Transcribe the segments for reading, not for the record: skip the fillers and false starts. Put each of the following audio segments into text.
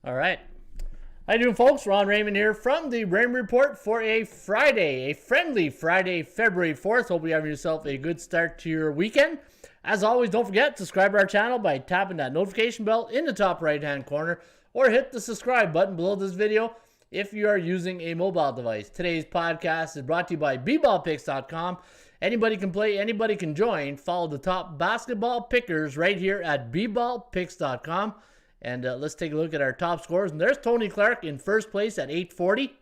All right. How you doing, folks? Ron Raymond here from the Raymond Report for a Friday, a friendly Friday, February 4th. Hope you have yourself a good start to your weekend. As always, don't forget to subscribe to our channel by tapping that notification bell in the top right-hand corner or hit the subscribe button below this video if you are using a mobile device. Today's podcast is brought to you by bballpicks.com. Anybody can play, anybody can join. Follow the top basketball pickers right here at bballpicks.com. And let's take a look at our top scores. And there's Tony Clark in first place at 840.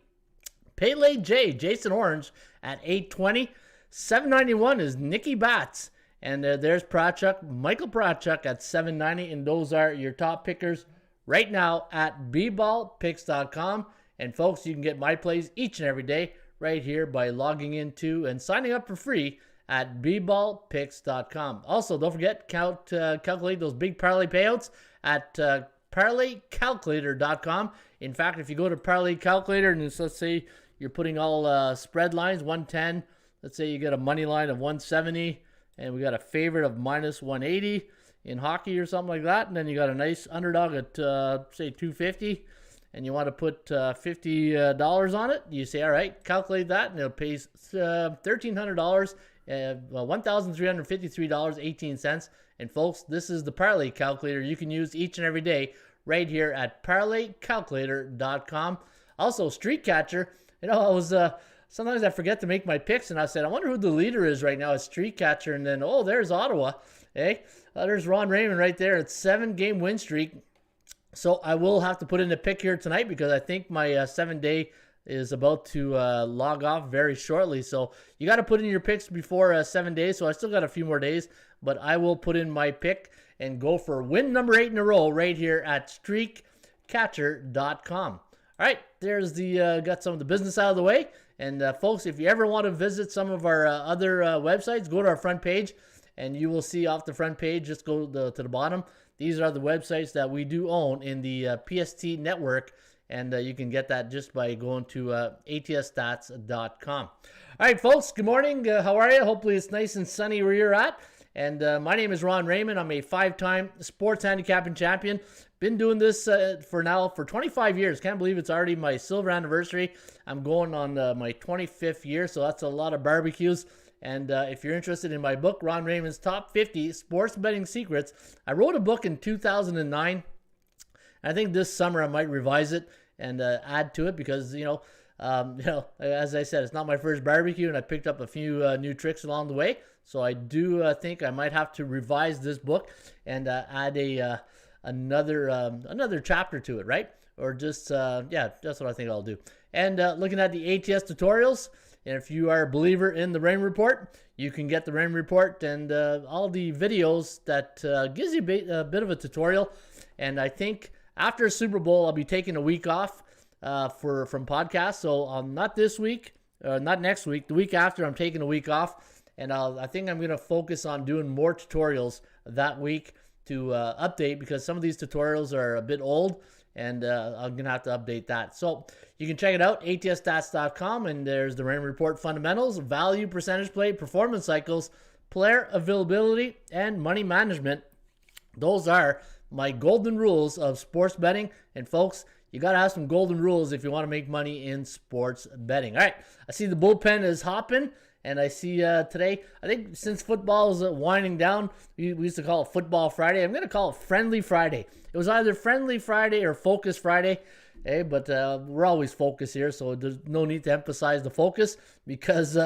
Pele J, Jason Orange at 820. 791 is Nicky Batts. And there's Michael Pratchuk at 790. And those are your top pickers right now at bballpicks.com. And folks, you can get my plays each and every day right here by logging into and signing up for free at bballpicks.com. Also, don't forget, calculate those big parlay payouts at parlaycalculator.com. In fact, if you go to Parlay Calculator and let's say you're putting all spread lines, 110, let's say you get a money line of 170, and we got a favorite of minus 180 in hockey or something like that, and then you got a nice underdog at, say, 250, and you want to put $50 on it, you say, all right, calculate that, and it'll pay $1,300, $1,353.18. And folks, this is the parlay calculator you can use each and every day right here at parlaycalculator.com. Also, Street Catcher. I was sometimes I forget to make my picks, and I said, I wonder who the leader is right now at Street Catcher. And then, there's Ottawa. Hey, there's Ron Raymond right there. It's 7-game win streak. So I will have to put in a pick here tonight because I think my 7-day is about to log off very shortly. So you got to put in your picks before 7 days. So I still got a few more days, but I will put in my pick and go for win number 8 in a row right here at streakcatcher.com. All right, there's got some of the business out of the way. And folks, if you ever want to visit some of our other websites, go to our front page and you will see off the front page, just go to the bottom. These are the websites that we do own in the PST network. And you can get that just by going to atsstats.com. All right, folks, good morning. How are you? Hopefully it's nice and sunny where you're at. And my name is Ron Raymond. I'm a 5-time sports handicapping champion. Been doing this for 25 years. Can't believe it's already my silver anniversary. I'm going on my 25th year, so that's a lot of barbecues. And if you're interested in my book, Ron Raymond's Top 50 Sports Betting Secrets, I wrote a book in 2009. I think this summer I might revise it and add to it because, as I said, it's not my first barbecue, and I picked up a few new tricks along the way. So I do think I might have to revise this book and add another chapter to it, right? Or just, that's what I think I'll do. And looking at the ATS tutorials, and if you are a believer in the Rain Report, you can get the Rain Report and all the videos that gives you a bit of a tutorial. And I think after Super Bowl, I'll be taking a week off from podcasts. So not this week, not next week. The week after, I'm taking a week off. And I think I'm going to focus on doing more tutorials that week to update because some of these tutorials are a bit old. And I'm going to have to update that. So you can check it out, atsstats.com. And there's the Rain Report fundamentals, value, percentage play, performance cycles, player availability, and money management. Those are my golden rules of sports betting. And folks, you got to have some golden rules if you want to make money in sports betting. All right, I see the bullpen is hopping. And I see today, I think since football is winding down, we used to call it Football Friday. I'm going to call it Friendly Friday. It was either Friendly Friday or Focus Friday. Hey, but we're always focused here, so there's no need to emphasize the focus because,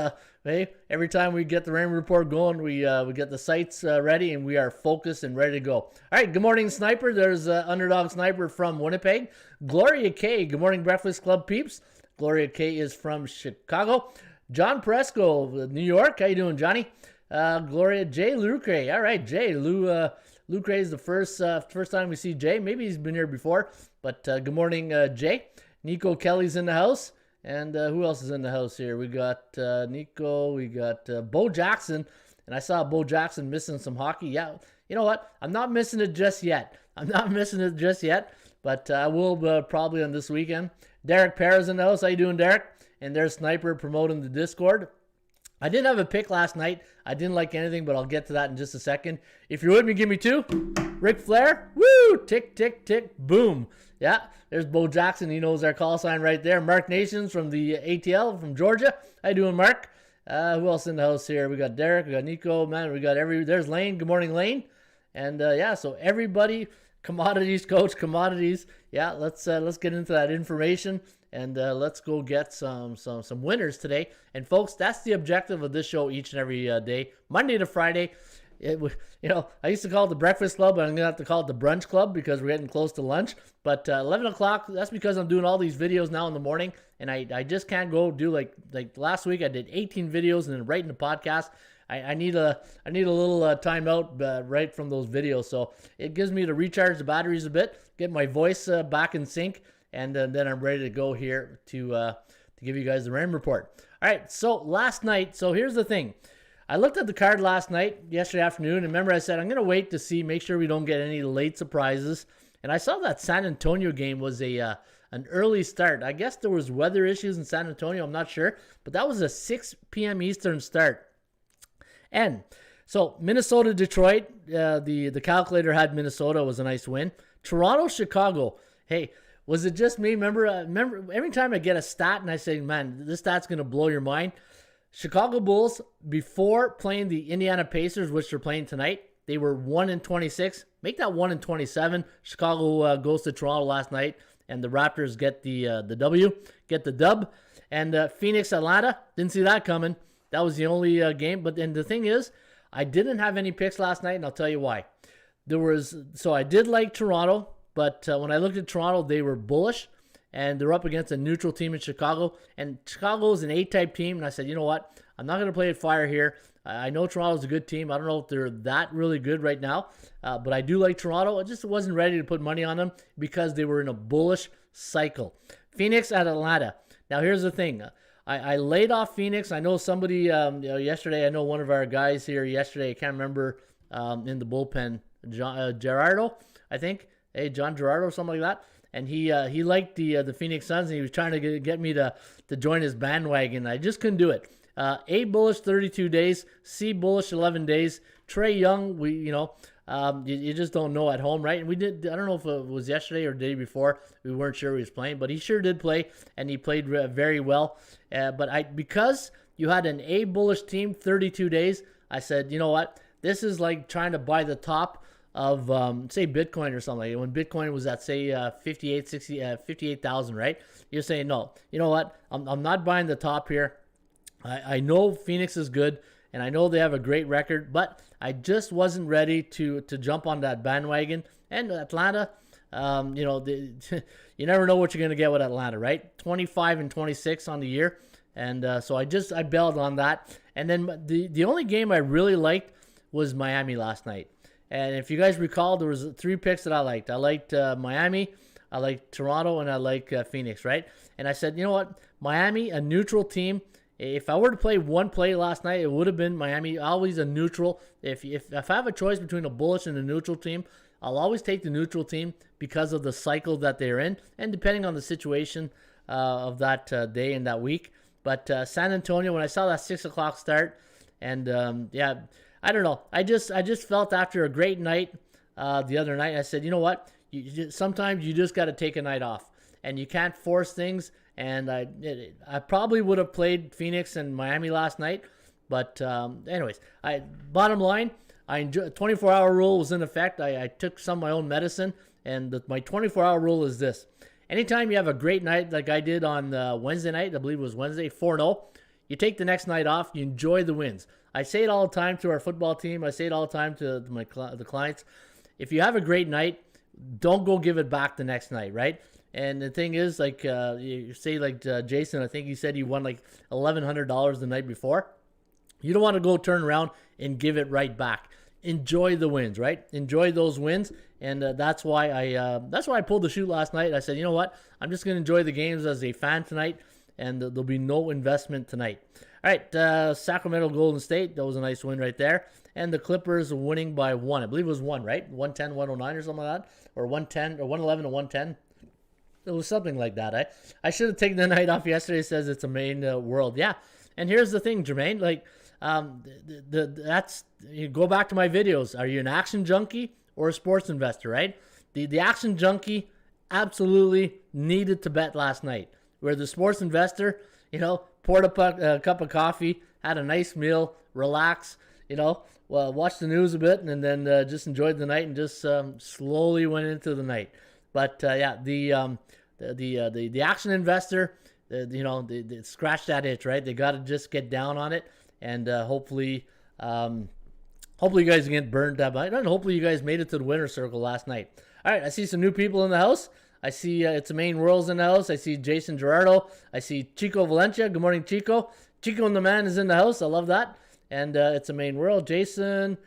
hey, every time we get the Rain Report going, we get the sites ready and we are focused and ready to go. All right, good morning, Sniper. There's Underdog Sniper from Winnipeg. Gloria K, good morning, Breakfast Club peeps. Gloria K is from Chicago. John Presco, New York. How you doing, Johnny? Gloria J. Lucre. All right, Jay. Lucre is the first time we see Jay. Maybe he's been here before, but good morning, Jay. Nico Kelly's in the house. And who else is in the house here? We got Nico. We got Bo Jackson. And I saw Bo Jackson missing some hockey. Yeah, you know what? I'm not missing it just yet. But I will probably on this weekend. Derek Perez in the house. How you doing, Derek? And there's Sniper promoting the Discord. I didn't have a pick last night. I didn't like anything, but I'll get to that in just a second. If you're with me, give me 2. Ric Flair, woo, tick, tick, tick, boom. Yeah, there's Bo Jackson. He knows our call sign right there. Mark Nations from the ATL from Georgia. How you doing, Mark? Who else in the house here? We got Derek, we got Nico, man. We got there's Lane. Good morning, Lane. And yeah, so everybody, commodities, coach, commodities. Yeah, let's get into that information. And let's go get some winners today. And folks, that's the objective of this show each and every day, Monday to Friday. I used to call it the Breakfast Club, but I'm gonna have to call it the Brunch Club because we're getting close to lunch. But 11 o'clock, that's because I'm doing all these videos now in the morning, and I just can't go do like last week. I did 18 videos and then writing the podcast. I need a little time out right from those videos, so it gives me to recharge the batteries a bit, get my voice back in sync. And then I'm ready to go here to give you guys the rain report. All right, so last night, so here's the thing. I looked at the card yesterday afternoon, and remember I said I'm going to wait to make sure we don't get any late surprises. And I saw that San Antonio game was an early start. I guess there was weather issues in San Antonio, I'm not sure. But that was a 6 p.m. Eastern start. And so Minnesota-Detroit, the calculator had Minnesota. It was a nice win. Toronto-Chicago, hey, was it just me? Remember, every time I get a stat and I say, man, this stat's going to blow your mind. Chicago Bulls, before playing the Indiana Pacers, which they're playing tonight, they were 1-26. Make that 1-27. Chicago goes to Toronto last night, and the Raptors get the dub. And Phoenix, Atlanta, didn't see that coming. That was the only game. But then the thing is, I didn't have any picks last night, and I'll tell you why. So I did like Toronto. But when I looked at Toronto, they were bullish, and they're up against a neutral team in Chicago. And Chicago is an A-type team, and I said, you know what? I'm not going to play it fire here. I know Toronto's a good team. I don't know if they're that really good right now, but I do like Toronto. I just wasn't ready to put money on them because they were in a bullish cycle. Phoenix at Atlanta. Now, here's the thing. I laid off Phoenix. I know somebody yesterday, I know one of our guys here yesterday, I can't remember, in the bullpen, Gerardo, I think. Hey, John Gerardo or something like that. And he liked the Phoenix Suns, and he was trying to get me to join his bandwagon. I just couldn't do it. A bullish 32 days, C bullish 11 days. Trae Young, you just don't know at home, right? And we did. I don't know if it was yesterday or the day before. We weren't sure he was playing, but he sure did play, and he played very well. Because you had an A bullish team 32 days, I said, you know what? This is like trying to buy the top of say Bitcoin or something. When Bitcoin was at say 58,000, right? You're saying no. You know what? I'm not buying the top here. I know Phoenix is good, and I know they have a great record, but I just wasn't ready to jump on that bandwagon. And Atlanta, you never know what you're gonna get with Atlanta, right? 25-26 on the year, and so I bailed on that. And then the only game I really liked was Miami last night. And if you guys recall, there was 3 picks that I liked. I liked Miami, I liked Toronto, and I like Phoenix, right? And I said, you know what? Miami, a neutral team. If I were to play one play last night, it would have been Miami. Always a neutral. If I have a choice between a bullish and a neutral team, I'll always take the neutral team because of the cycle that they're in, and depending on the situation of that day and that week. But San Antonio, when I saw that 6 o'clock start, and I don't know. I just felt after a great night the other night, I said, you know what? Sometimes you just got to take a night off, and you can't force things. And I probably would have played Phoenix and Miami last night, but anyways, bottom line, I enjoy. 24-hour rule was in effect. I took some of my own medicine, and my 24-hour rule is this: anytime you have a great night like I did on Wednesday night, I believe it was Wednesday, 4-0. You take the next night off. You enjoy the wins. I say it all the time to our football team. I say it all the time to the clients. If you have a great night, don't go give it back the next night, right? And the thing is, like you say, like Jason, I think he said he won like $1,100 the night before. You don't want to go turn around and give it right back. Enjoy the wins, right? Enjoy those wins, and that's why I pulled the shoot last night. I said, you know what? I'm just going to enjoy the games as a fan tonight, and there'll be no investment tonight. All right, Sacramento Golden State, that was a nice win right there. And the Clippers winning by 1. I believe it was 1, right? 110, 109 or something like that. Or 110, or 111 to 110. It was something like that. I should have taken the night off yesterday. It says it's a main world. Yeah, And here's the thing, Jermaine, like, you go back to my videos. Are you an action junkie or a sports investor, right? The action junkie absolutely needed to bet last night, where the sports investor, poured a cup of coffee, had a nice meal, relax, watched the news a bit, and then just enjoyed the night and just slowly went into the night. But the action investor, they scratch that itch, right? They got to just get down on it, and hopefully you guys get burned up. And hopefully you guys made it to the winner's circle last night. All right, I see some new people in the house. I see It's a Main World's in the house. I see Jason Gerardo. I see Chico Valencia. Good morning, Chico. Chico and the Man is in the house. I love that. And It's a Main World. Jason,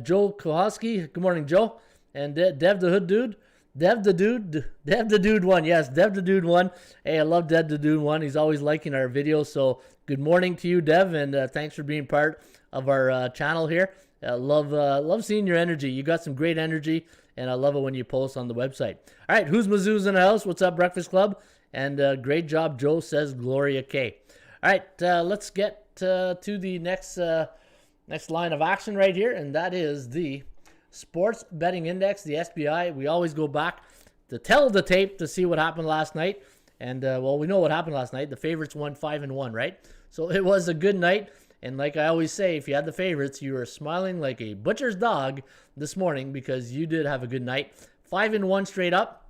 Joe Kowalski. Good morning, Joe. And Dev the Hood Dude. Dev the Dude won. Yes, Dev the Dude won. Hey, I love Dev the Dude won. He's always liking our videos. So good morning to you, Dev, and thanks for being part of our channel here. Love seeing your energy. You got some great energy, and I love it when you post on the website. All right, who's Mizzou's in the house? What's up, Breakfast Club? And great job, Joe, says Gloria K. All right, let's get to the next line of action right here, and that is the Sports Betting Index, the SBI. We always go back to tell the tape to see what happened last night. And, we know what happened last night. The favorites won 5-1, right? So it was a good night. And like I always say, if you had the favorites, you were smiling like a butcher's dog this morning because you did have a good night. 5-1 straight up.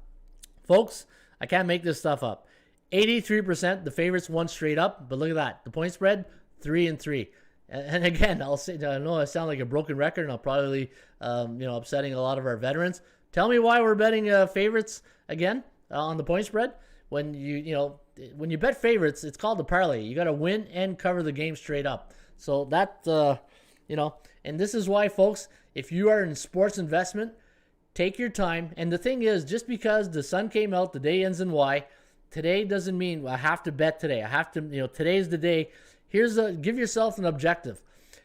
Folks, I can't make this stuff up. 83%, the favorites won straight up. But look at that. The point spread, 3-3. And again, I'll say, I know I sound like a broken record, and I'll probably, upsetting a lot of our veterans. Tell me why we're betting favorites again on the point spread. When when you bet favorites, it's called the parlay. You got to win and cover the game straight up. So that, and this is why, folks, if you are in sports investment, take your time. And the thing is, just because the sun came out, the day ends in Y. Today doesn't mean I have to bet today. I have to, today's the day. Give yourself an objective.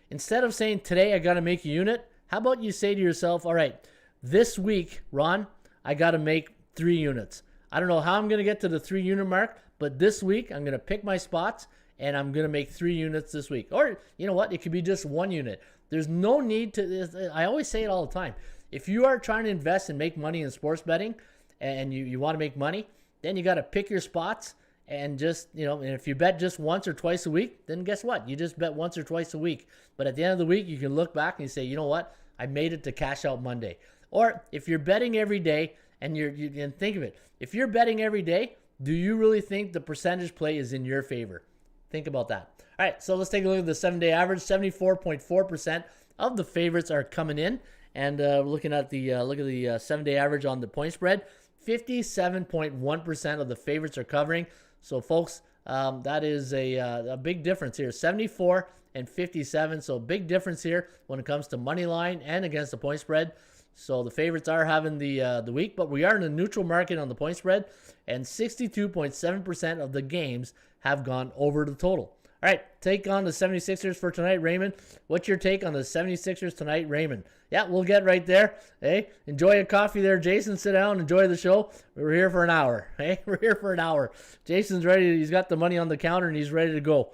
Instead of saying today I got to make a unit, how about you say to yourself, all right, this week, Ron, I got to make 3 units. I don't know how I'm going to get to the 3-unit mark, but this week I'm going to pick my spots and I'm going to make 3 units this week. Or you know what? It could be just 1 unit. There's no need to, I always say it all the time. If you are trying to invest and make money in sports betting and you want to make money, then you got to pick your spots. And just, and if you bet just once or twice a week, then guess what? You just bet once or twice a week. But at the end of the week, you can look back and you say, you know what? I made it to cash out Monday. Or if you're betting every day and and think of it, if you're betting every day, do you really think the percentage play is in your favor? Think about that. All right, so let's take a look at the 7-day average. 74.4% of the favorites are coming in. And looking at the 7-day average on the point spread, 57.1% of the favorites are covering. So, folks, that is a big difference here. 74 and 57. So, big difference here when it comes to money line and against the point spread. So, the favorites are having the week, but we are in a neutral market on the point spread, and 62.7% of the games have gone over the total. All right, take on the 76ers for tonight, Raymond. What's your take on the 76ers tonight, Raymond? Yeah, we'll get right there. Hey, enjoy a coffee there, Jason. Sit down, enjoy the show. We're here for an hour. Hey, we're here for an hour. Jason's ready. He's got the money on the counter, and he's ready to go.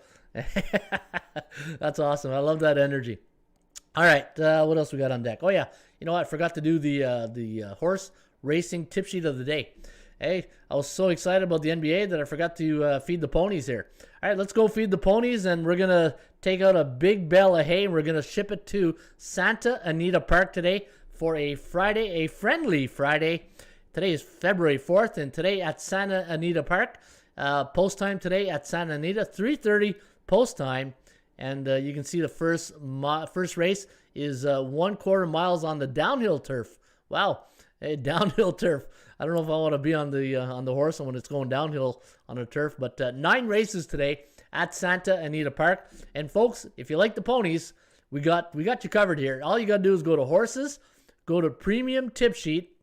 That's awesome. I love that energy. All right, what else we got on deck? Oh, yeah, you know what? I forgot to do the horse racing tip sheet of the day. Hey, I was so excited about the NBA that I forgot to feed the ponies here. All right, let's go feed the ponies, and we're going to take out a big bale of hay, and we're going to ship it to Santa Anita Park today for a friendly Friday. Today is February 4th, and today at Santa Anita Park, post time today at Santa Anita, 3:30 post time, and you can see the first race is 1/4 miles on the downhill turf. Wow, hey, downhill turf. I don't know if I want to be on the horse when it's going downhill on the turf, but 9 races today at Santa Anita Park. And folks, if you like the ponies, we got you covered here. All you got to do is go to horses, go to premium tip sheet,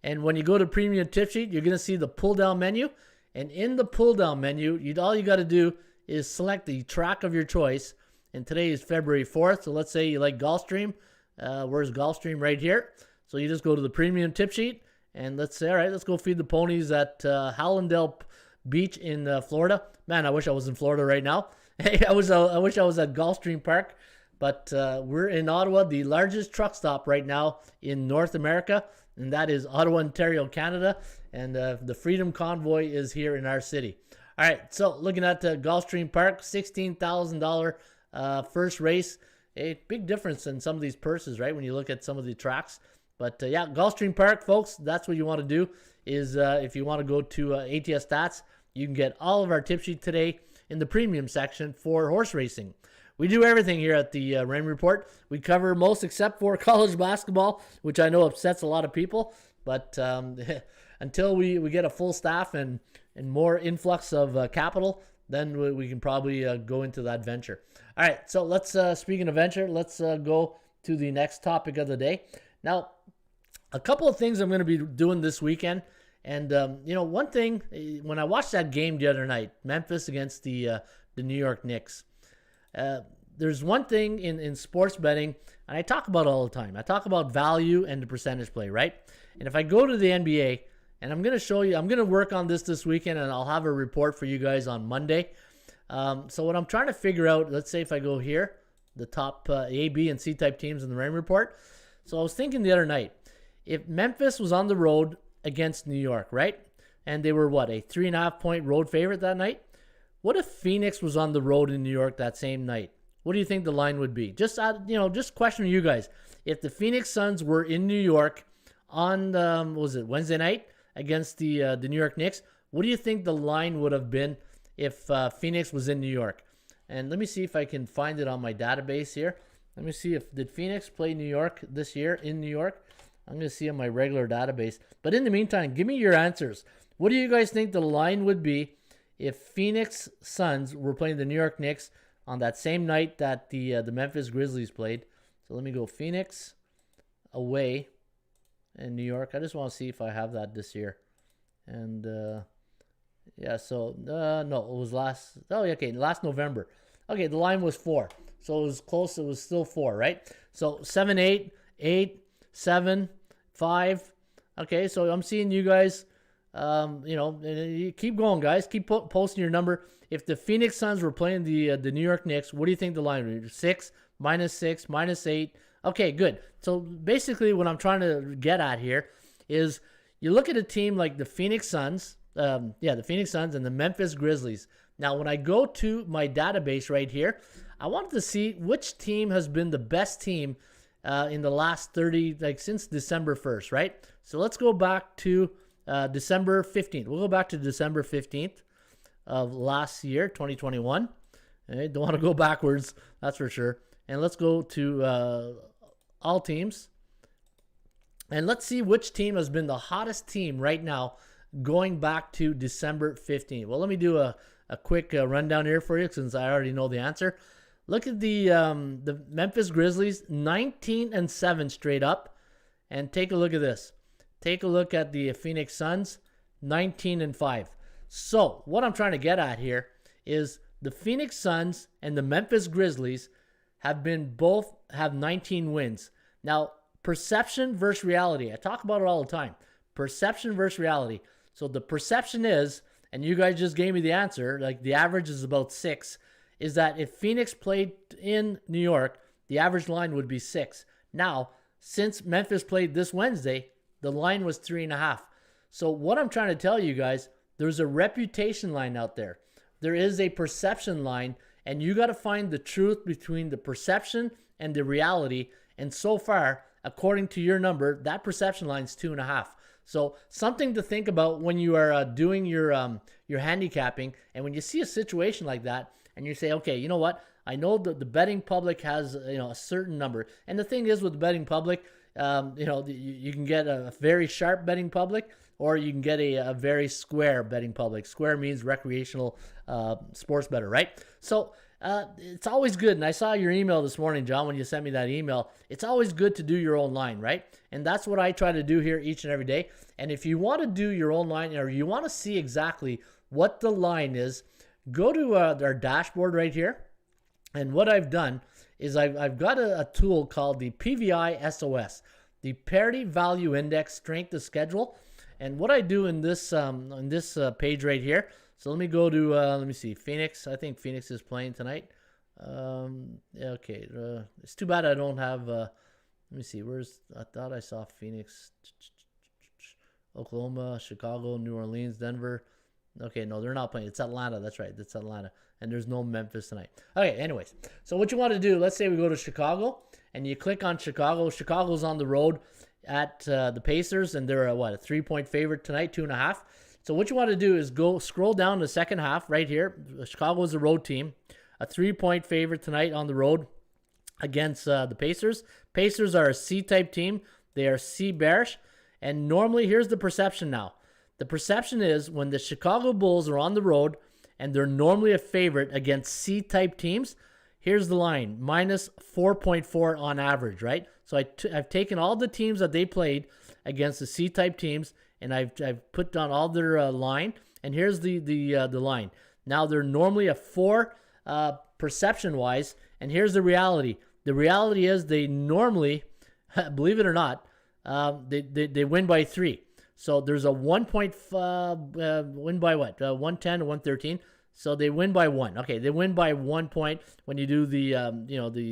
and when you go to premium tip sheet, you're going to see the pull down menu. And in the pull down menu, all you got to do is select the track of your choice. And today is February 4th, so let's say you like Gulfstream. Where's Gulfstream? Right here. So you just go to the premium tip sheet. And let's say, all right, let's go feed the ponies at Hallandale Beach in Florida. Man, I wish I was in Florida right now. Hey, I wish I was at Gulfstream Park, but we're in Ottawa, the largest truck stop right now in North America, and that is Ottawa, Ontario, Canada. And the Freedom Convoy is here in our city. All right, so looking at Gulfstream Park, $16,000 first race. A big difference in some of these purses, right, when you look at some of the tracks. But yeah, Gulfstream Park, folks, that's what you want to do. Is if you want to go to ATS Stats, you can get all of our tip sheet today in the premium section for horse racing. We do everything here at the Raymond Report. We cover most except for college basketball, which I know upsets a lot of people. But until we get a full staff and more influx of capital, then we can probably go into that venture. All right, so let's, speaking of venture, let's go to the next topic of the day. Now, a couple of things I'm going to be doing this weekend. And, one thing, when I watched that game the other night, Memphis against the New York Knicks, there's one thing in sports betting, and I talk about it all the time. I talk about value and the percentage play, right? And if I go to the NBA, and I'm going to show you, I'm going to work on this weekend, and I'll have a report for you guys on Monday. So what I'm trying to figure out, let's say if I go here, the top A, B, and C type teams in the Raymond Report. So I was thinking the other night, if Memphis was on the road against New York, right? And they were, a 3.5-point road favorite that night? What if Phoenix was on the road in New York that same night? What do you think the line would be? Just questioning you guys. If the Phoenix Suns were in New York on, Wednesday night against the New York Knicks, what do you think the line would have been if Phoenix was in New York? And let me see if I can find it on my database here. Let me see did Phoenix play New York this year in New York? I'm going to see on my regular database. But in the meantime, give me your answers. What do you guys think the line would be if Phoenix Suns were playing the New York Knicks on that same night that the Memphis Grizzlies played? So let me go Phoenix away in New York. I just want to see if I have that this year. And no, it was last November. Okay, the line was 4. So it was close. It was still 4, right? So 7, 8, 8, 7, 5. Okay, so I'm seeing you guys, you keep going, guys. Keep posting your number. If the Phoenix Suns were playing the New York Knicks, what do you think the line would be? 6, -6, -8. Okay, good. So basically what I'm trying to get at here is you look at a team like the Phoenix Suns, the Phoenix Suns and the Memphis Grizzlies. Now, when I go to my database right here, I wanted to see which team has been the best team in the last 30, since December 1st, right? So let's go back to December 15th. We'll go back to December 15th of last year, 2021. Okay, don't want to go backwards, that's for sure. And let's go to all teams. And let's see which team has been the hottest team right now going back to December 15th. Well, let me do a quick rundown here for you since I already know the answer. Look at the Memphis Grizzlies, 19-7 straight up. And take a look at this. Take a look at the Phoenix Suns, 19-5. So what I'm trying to get at here is the Phoenix Suns and the Memphis Grizzlies both have 19 wins. Now, perception versus reality. I talk about it all the time. Perception versus reality. So the perception is, and you guys just gave me the answer, the average is about 6, is that if Phoenix played in New York, the average line would be 6. Now, since Memphis played this Wednesday, the line was 3.5. So what I'm trying to tell you guys, there's a reputation line out there. There is a perception line, and you got to find the truth between the perception and the reality. And so far, according to your number, that perception line is 2.5. So something to think about when you are doing your handicapping, and when you see a situation like that, and you say, okay, you know what? I know that the betting public has a certain number, and the thing is with the betting public, you can get a very sharp betting public, or you can get a very square betting public. Square means recreational sports bettor, right? So it's always good, and I saw your email this morning, John, when you sent me that email. It's always good to do your own line, right? And that's what I try to do here each and every day. And if you want to do your own line, or you want to see exactly what the line is, go to our dashboard right here. And what I've done is I've got a tool called the PVI SOS, the Parity Value Index Strength of Schedule. And what I do in this page right here, So let me go to, let me see, Phoenix. I think Phoenix is playing tonight. Okay. It's too bad I don't have, let me see, I thought I saw Phoenix, Oklahoma, Chicago, New Orleans, Denver. Okay, no, they're not playing. It's Atlanta. That's right. It's Atlanta. And there's no Memphis tonight. Okay, anyways. So what you want to do, let's say we go to Chicago, and you click on Chicago. Chicago's on the road at the Pacers, and they're a 3-point favorite tonight, 2.5. So what you want to do is go scroll down the second half right here. Chicago is a road team, a 3-point favorite tonight on the road against the Pacers. Pacers are a C-type team. They are C-bearish. And normally, here's the perception now. The perception is when the Chicago Bulls are on the road and they're normally a favorite against C-type teams, here's the line, minus 4.4 on average, right? So I've taken all the teams that they played against the C-type teams, and I've put down all their line, and here's the line. Now, they're normally a 4 perception-wise, and here's the reality. The reality is they normally, believe it or not, they win by 3. So there's a 1 point win by what? 110 to 113. So they win by 1. Okay, they win by 1 point when you do the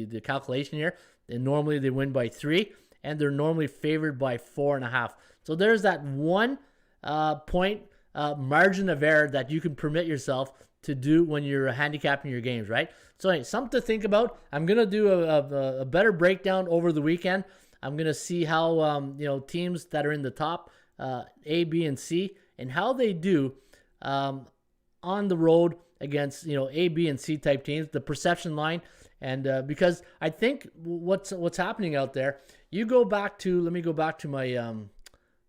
the calculation here. And normally they win by 3, and they're normally favored by 4.5. So there's that 1 point margin of error that you can permit yourself to do when you're handicapping your games, right? So anyway, something to think about. I'm gonna do a better breakdown over the weekend. I'm gonna see how teams that are in the top A, B, and C, and how they do on the road against A, B, and C type teams, the perception line, and because I think what's happening out there. You go back to let me go back to my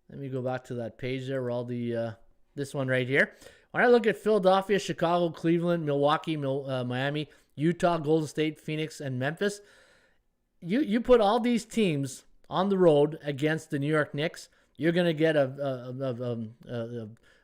let me go back to that page there where all the this one right here. When I look at Philadelphia, Chicago, Cleveland, Milwaukee, Miami, Utah, Golden State, Phoenix, and Memphis, you put all these teams on the road against the New York Knicks, you're going to get a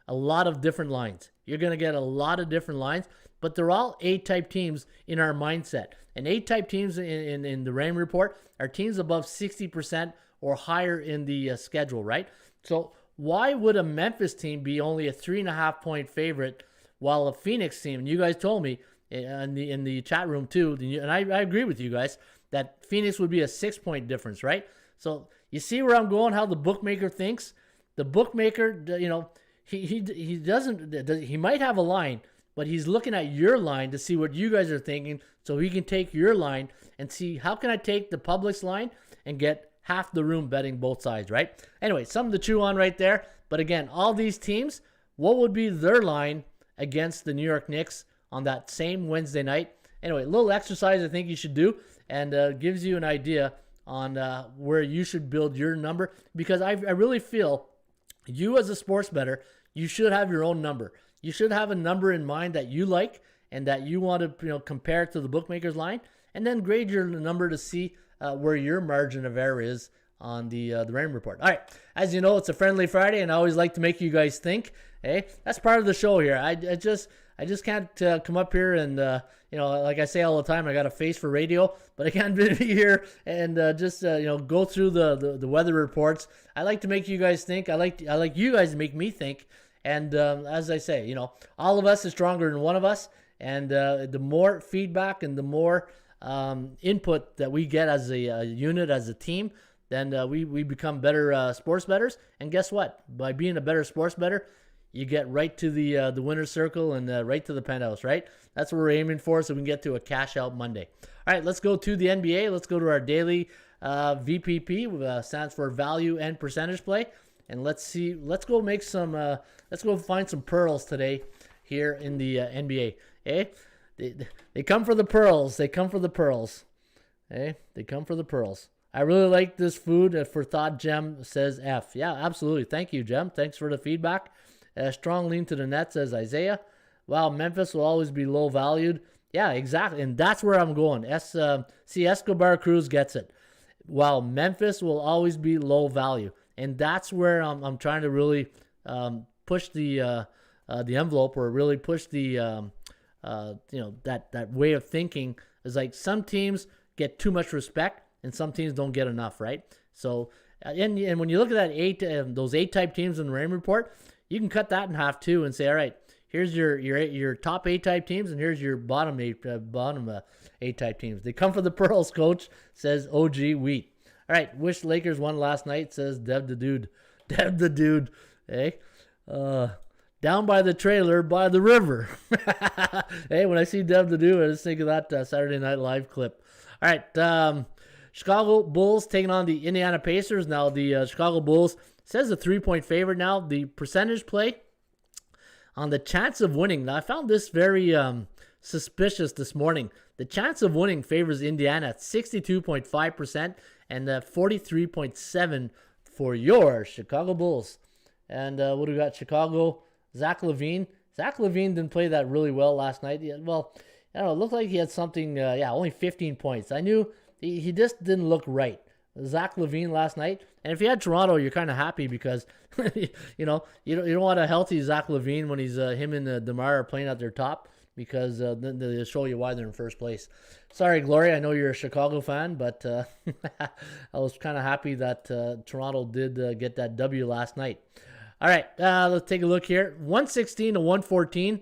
lot of different lines. You're going to get a lot of different lines, but they're all A-type teams in our mindset. And A-type teams in the Rain Report are teams above 60% or higher in the schedule, right? So why would a Memphis team be only a 3.5-point favorite while a Phoenix team, and you guys told me in the chat room too, and I agree with you guys, that Phoenix would be a 6-point difference, right? So you see where I'm going, how the bookmaker thinks? The bookmaker, he doesn't, he might have a line, but he's looking at your line to see what you guys are thinking, so he can take your line and see how can I take the public's line and get half the room betting both sides, right? Anyway, something to chew on right there. But again, all these teams, what would be their line against the New York Knicks on that same Wednesday night? Anyway, a little exercise I think you should do, and gives you an idea on where you should build your number, because I really feel you as a sports bettor, you should have your own number. You should have a number in mind that you like and that you want to compare to the bookmaker's line, and then grade your number to see where your margin of error is on the Rain Report. All right, as you know, it's a friendly Friday, and I always like to make you guys think. Hey, that's part of the show here. I just can't come up here and like I say all the time, I got a face for radio, but I can't be here and just go through the weather reports. I like to make you guys think. I like you guys to make me think. And as I say, all of us is stronger than one of us. And the more feedback and the more input that we get as a unit, as a team, then we become better sports bettors. And guess what? By being a better sports bettor, you get right to the winner's circle and right to the penthouse, right? That's what we're aiming for, so we can get to a cash out Monday. All right, let's go to the NBA. Let's go to our daily VPP, stands for value and percentage play. And let's go make some, let's go find some pearls today here in the NBA. Okay? They come for the pearls. They come for the pearls. Okay? They come for the pearls. I really like this food. For thought, Jem says F. Yeah, absolutely. Thank you, Jem. Thanks for the feedback. Strong lean to the net, says Isaiah. Wow, Memphis will always be low valued. Yeah, exactly. And that's where I'm going. Escobar Cruz gets it. Wow, Memphis will always be low value. And that's where I'm trying to really push the envelope, or really push the that way of thinking. Is like some teams get too much respect and some teams don't get enough, right? So and when you look at that those 8 type teams in the Rain Report, you can cut that in half too and say, all right, Here's your top A-type teams, and here's your bottom A-type teams. They come for the pearls, coach, says OG Wheat. All right, wish Lakers won last night, says Dev the Dude. Dev the Dude, hey? Down by the trailer by the river. Hey, when I see Dev the Dude, I just think of that Saturday Night Live clip. All right, Chicago Bulls taking on the Indiana Pacers. Now, the Chicago Bulls says a 3-point favorite now. The percentage play on the chance of winning. Now, I found this very suspicious this morning. The chance of winning favors Indiana at 62.5% and 43.7% for your Chicago Bulls. And what do we got? Chicago, Zach LaVine. Zach LaVine didn't play that really well last night. Well, I don't know. It looked like he had something, only 15 points. I knew he just didn't look right. Zach LaVine last night. And if you had Toronto, you're kind of happy because, you don't want a healthy Zach LaVine when he's him and DeMar are playing at their top, because then they'll show you why they're in first place. Sorry, Gloria, I know you're a Chicago fan, but I was kind of happy that Toronto did get that W last night. All right, let's take a look here. 116 to 114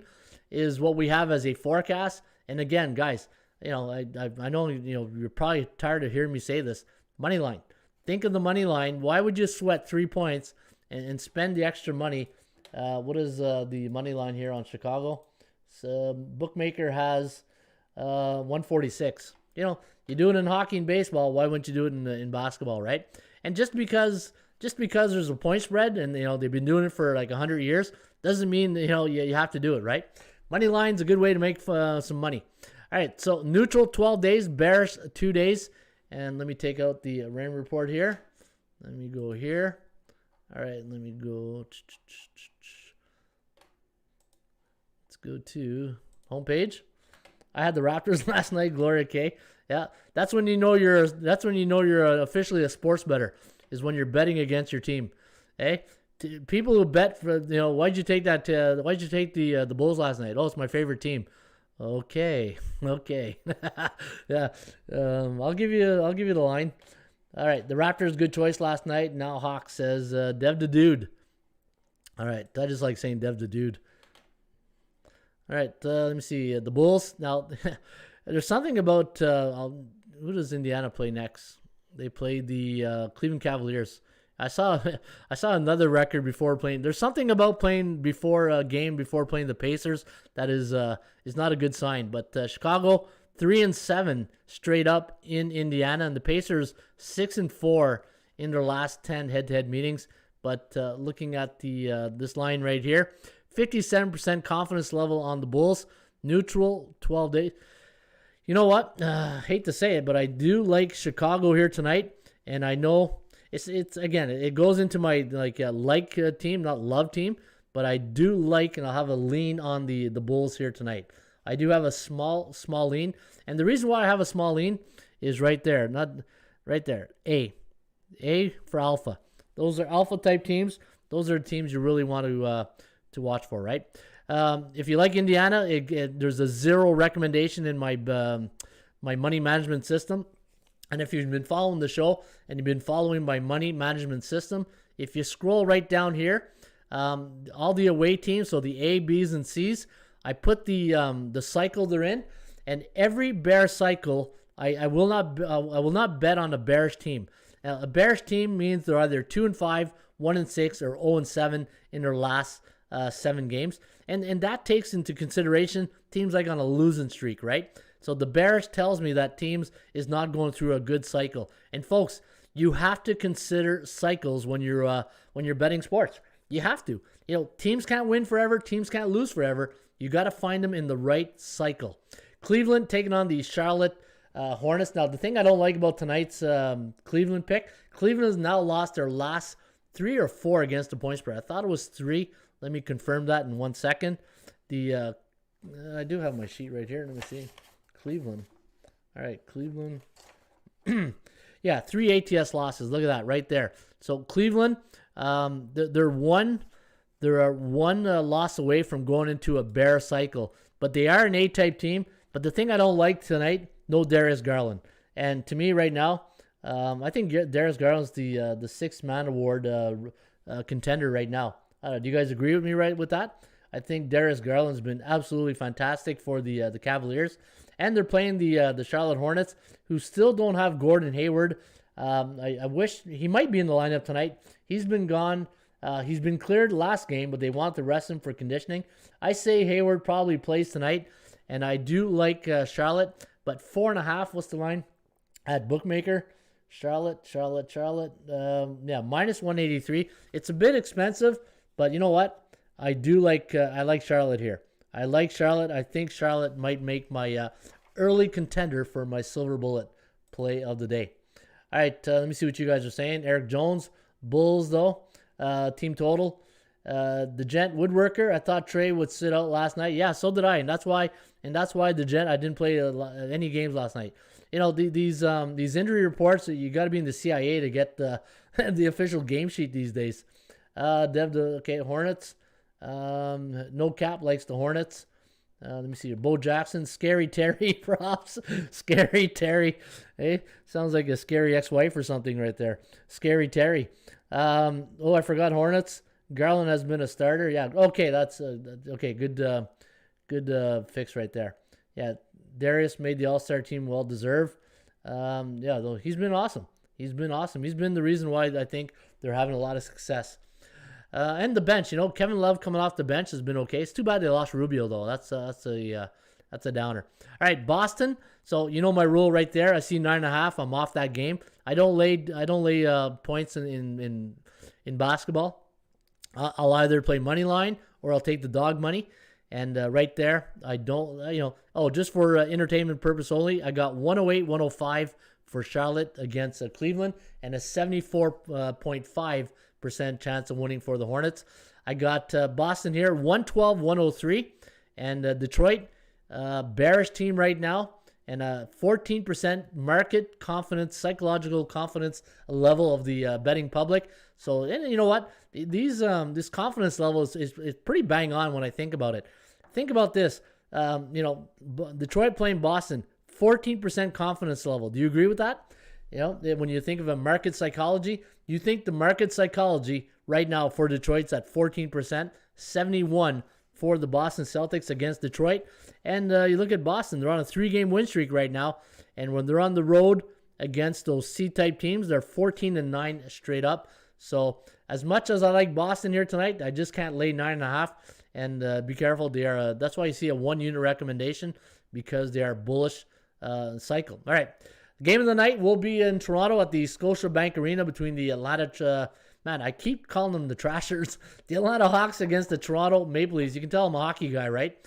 is what we have as a forecast. And again, guys, I know you're probably tired of hearing me say this. Money line. Think of the money line. Why would you sweat 3 points and spend the extra money? What is the money line here on Chicago? So bookmaker has 146. You do it in hockey and baseball. Why wouldn't you do it in basketball, right? And just because there's a point spread and they've been doing it for like 100 years doesn't mean you have to do it, right? Money line's a good way to make some money. All right, so neutral 12 days, bearish 2 days. And let me take out the rain report here. Let me go here. All right, let me go. Let's go to homepage. I had the Raptors last night, Gloria K. Yeah, that's when you know you're officially a sports bettor, is when you're betting against your team. Hey, people who bet for why'd you take the Bulls last night? Oh, it's my favorite team. Okay. Yeah. I'll give you the line. All right, the Raptors, good choice last night. Now Hawk says Dev the Dude. All right, I just like saying Dev the Dude. All right, let me see the Bulls. Now, there's something about who does Indiana play next? They play the Cleveland Cavaliers. I saw another record before playing. There's something about playing before a game before playing the Pacers that is not a good sign. But Chicago 3-7 straight up in Indiana, and the Pacers 6-4 in their last 10 head-to-head meetings. But looking at the this line right here, 57% confidence level on the Bulls, neutral 12 days. You know what? Hate to say it, but I do like Chicago here tonight, and I know. It's again, it goes into my team, not love team, but I do like, and I'll have a lean on the Bulls here tonight. I do have a small lean, and the reason why I have a small lean is right there, not right there. A for alpha. Those are alpha type teams. Those are teams you really want to watch for, right? If you like Indiana, there's a 0 recommendation in my my money management system. And if you've been following the show and you've been following my money management system, if you scroll right down here, all the away teams, so the A, B's, and C's, I put the cycle they're in, and every bear cycle, I will not bet on a bearish team. A bearish team means they're either 2-5, 1-6, or 0-7 in their last 7 games, and that takes into consideration teams like on a losing streak, right? So the bearish tells me that teams is not going through a good cycle. And folks, you have to consider cycles when you're betting sports. You have to. Teams can't win forever. Teams can't lose forever. You got to find them in the right cycle. Cleveland taking on the Charlotte Hornets. Now, the thing I don't like about tonight's Cleveland pick, Cleveland has now lost their last 3 or 4 against the point spread. I thought it was 3. Let me confirm that in 1 second. I do have my sheet right here. Let me see. Cleveland. All right, Cleveland. Yeah, 3 ATS losses. Look at that right there. So Cleveland, they're one loss away from going into a bear cycle, but they are an A-type team. But the thing I don't like tonight, no Darius Garland. And to me right now, I think Darius Garland's the 6th man award contender right now. Do you guys agree with me with that? I think Darius Garland's been absolutely fantastic for the Cavaliers. And they're playing the Charlotte Hornets, who still don't have Gordon Hayward. I wish he might be in the lineup tonight. He's been gone. He's been cleared last game, but they want to rest him for conditioning. I say Hayward probably plays tonight, and I do like Charlotte, but 4.5. What's the line at Bookmaker? Charlotte. Yeah, minus 183. It's a bit expensive, but you know what? I do like. I like Charlotte here. I like Charlotte. I think Charlotte might make my early contender for my silver bullet play of the day. All right, let me see what you guys are saying. Eric Jones, Bulls though, team total. The Gent Woodworker, I thought Trey would sit out last night. Yeah, so did I, and that's why the Gent, I didn't play any games last night. You know, these injury reports, you got to be in the CIA to get the the official game sheet these days. Okay, Hornets. No Cap likes the Hornets. Let me see. Bo Jackson, Scary Terry props. Scary Terry. Hey, sounds like a scary ex-wife or something right there. Scary Terry. I forgot Hornets. Garland has been a starter. Yeah. Okay, that's okay. Good fix right there. Yeah, Darius made the All-Star team, well deserved. Yeah, though he's been awesome. He's been the reason why I think they're having a lot of success. And the bench, you know, Kevin Love coming off the bench has been okay. It's too bad they lost Rubio though. That's a downer. All right, Boston. So you know my rule right there. I see 9.5. I'm off that game. I don't lay points in basketball. I'll either play money line or I'll take the dog money. And right there, I don't, just for entertainment purpose only, I got 108-105 for Charlotte against Cleveland and a 74.5% chance of winning for the Hornets. I got Boston here, 112-103. And Detroit, bearish team right now. And a 14% market confidence, psychological confidence level of the betting public. So, and you know what? This confidence level is pretty bang on when I think about it. Think about this. Detroit playing Boston, 14% confidence level. Do you agree with that? You know, when you think of a market psychology, you think the market psychology right now for Detroit's at 14%, 71 for the Boston Celtics against Detroit. And you look at Boston, they're on a 3-game win streak right now. And when they're on the road against those C-type teams, they're 14-9 straight up. So as much as I like Boston here tonight, I just can't lay 9.5. And be careful. They are. That's why you see a 1-unit recommendation, because they are bullish cycle. All right. Game of the night will be in Toronto at the Scotiabank Arena between the Atlanta, I keep calling them the Trashers, the Atlanta Hawks against the Toronto Maple Leafs. You can tell I'm a hockey guy, right?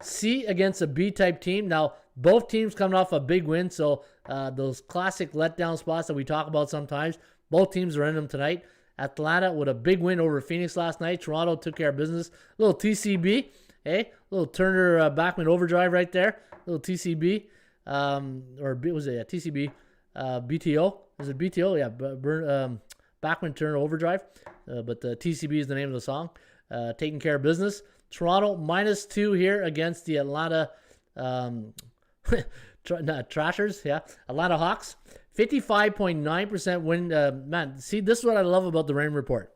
C against a B-type team. Now, both teams coming off a big win, so those classic letdown spots that we talk about sometimes, both teams are in them tonight. Atlanta with a big win over Phoenix last night. Toronto took care of business. A little TCB, little Turner Backman overdrive right there. A little TCB, TCB, BTO. Is it BTO? Yeah, Backman Turner overdrive. But the TCB is the name of the song. Taking care of business. Toronto -2 here against the Atlanta Trashers. Yeah, Atlanta Hawks. 55.9% win. See, this is what I love about the Rain Report.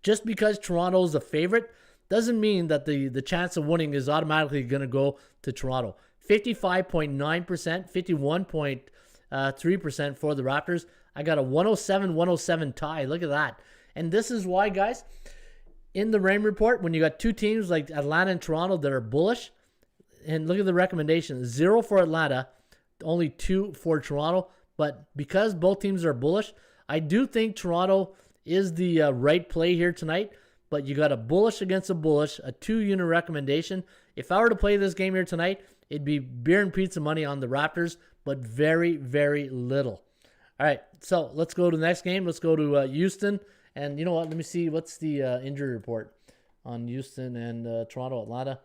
Just because Toronto's the favorite doesn't mean that the chance of winning is automatically going to go to Toronto. 55.9%, 51.3% for the Raptors. I got a 107-107 tie. Look at that. And this is why, guys, in the Rain Report, when you got two teams like Atlanta and Toronto that are bullish, and look at the recommendation, 0 for Atlanta, only 2 for Toronto. But because both teams are bullish, I do think Toronto is the right play here tonight. But you got a bullish against a bullish, a 2-unit recommendation. If I were to play this game here tonight, it'd be beer and pizza money on the Raptors, but very, very little. All right, so let's go to the next game. Let's go to Houston. And you know what? Let me see. What's the injury report on Houston and Toronto, Atlanta?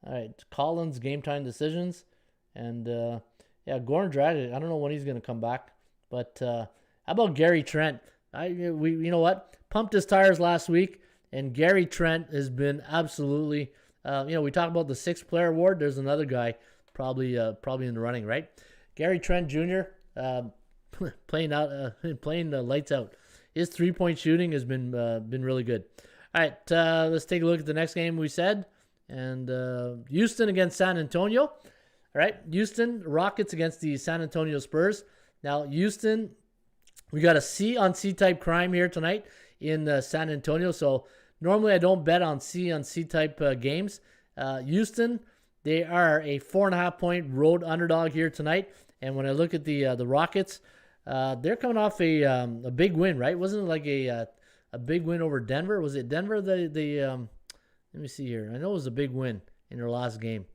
All right, Collins, game time decisions. And Goran Dragic, I don't know when he's going to come back. But how about Gary Trent? You know what? Pumped his tires last week, and Gary Trent has been absolutely, we talk about the 6th player award. There's another guy probably in the running, right? Gary Trent Jr. Playing the lights out. His 3-point shooting has been really good. All right, let's take a look at the next game we said. And Houston against San Antonio. All right, Houston Rockets against the San Antonio Spurs. Now, Houston, we got a C on C type crime here tonight in San Antonio. So normally I don't bet on C type games. Houston, they are a 4.5-point road underdog here tonight. And when I look at the Rockets, they're coming off a big win, right? Wasn't it like a big win over Denver? Was it Denver? Let me see here. I know it was a big win in their last game.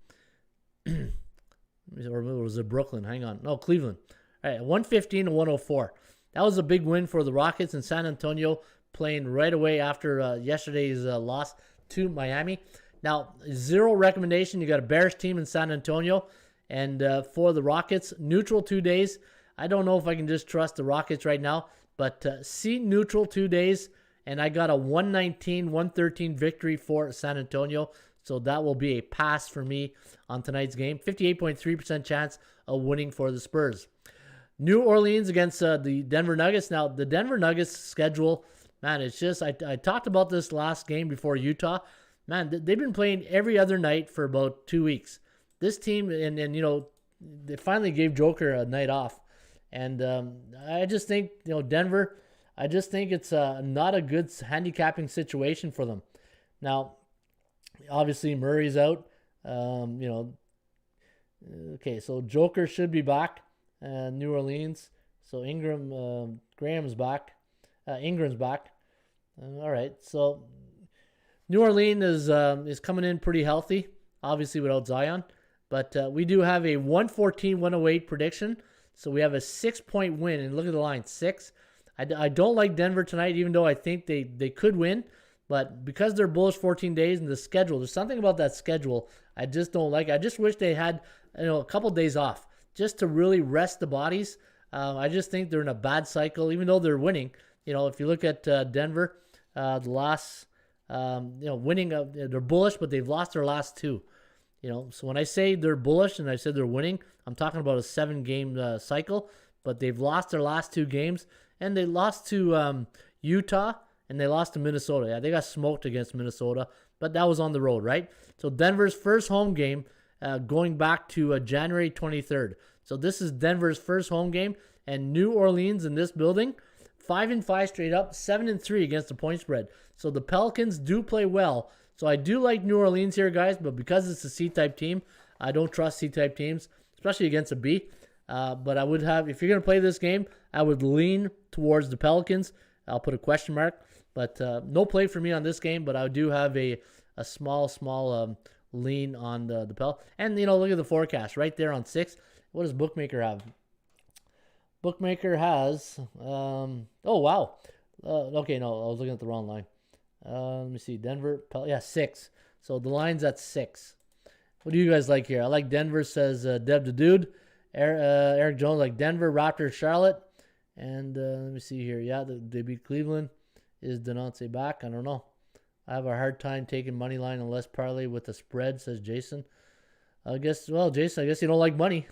Or was it Brooklyn? Hang on. No, Cleveland. All right, 115-104. That was a big win for the Rockets in San Antonio, playing right away after yesterday's loss to Miami. Now, zero recommendation. You got a Bears team in San Antonio. And for the Rockets, neutral 2 days. I don't know if I can just trust the Rockets right now, but C neutral 2 days. And I got a 119-113 victory for San Antonio. So that will be a pass for me on tonight's game. 58.3% chance of winning for the Spurs. New Orleans against the Denver Nuggets. Now, the Denver Nuggets schedule, man, it's just, I talked about this last game before Utah. Man, they've been playing every other night for about 2 weeks. This team, and you know, they finally gave Joker a night off. And I just think, you know, Denver, I just think it's not a good handicapping situation for them. Now, obviously, Murray's out. You know, okay, so Joker should be back. New Orleans. So Ingram's back. Ingram's back. All right, so New Orleans is coming in pretty healthy, obviously without Zion. But we do have a 114-108 prediction. So we have a 6-point win. And look at the line, 6. I don't like Denver tonight, even though I think they could win. But because they're bullish 14 days and the schedule, there's something about that schedule I just don't like. I just wish they had, you know, a couple days off just to really rest the bodies. I just think they're in a bad cycle, even though they're winning. You know, if you look at Denver, the last, you know, winning, they're bullish, but they've lost their last 2. You know, so when I say they're bullish and I said they're winning, I'm talking about a 7-game cycle, but they've lost their last 2 games, and they lost to Utah, and they lost to Minnesota. Yeah, they got smoked against Minnesota, but that was on the road, right? So Denver's first home game going back to January 23rd. So this is Denver's first home game, and New Orleans in this building, 5-5 straight up, 7-3 against the point spread. So the Pelicans do play well. So I do like New Orleans here, guys, but because it's a C-type team, I don't trust C-type teams, especially against a B. But I would have, if you're going to play this game, I would lean towards the Pelicans. I'll put a question mark. But no play for me on this game, but I do have a small lean on the Pel. And, you know, look at the forecast right there on 6. What does Bookmaker have? Bookmaker has, oh, wow. Okay, no, I was looking at the wrong line. Let me see, Denver, 6. So the line's at 6. What do you guys like here? I like Denver, says Deb the Dude. Eric Jones like Denver, Raptors, Charlotte. And let me see here. Yeah, they beat Cleveland. Is Denonce back? I don't know. I have a hard time taking money line unless parlay with the spread, says Jason. Jason, I guess you don't like money.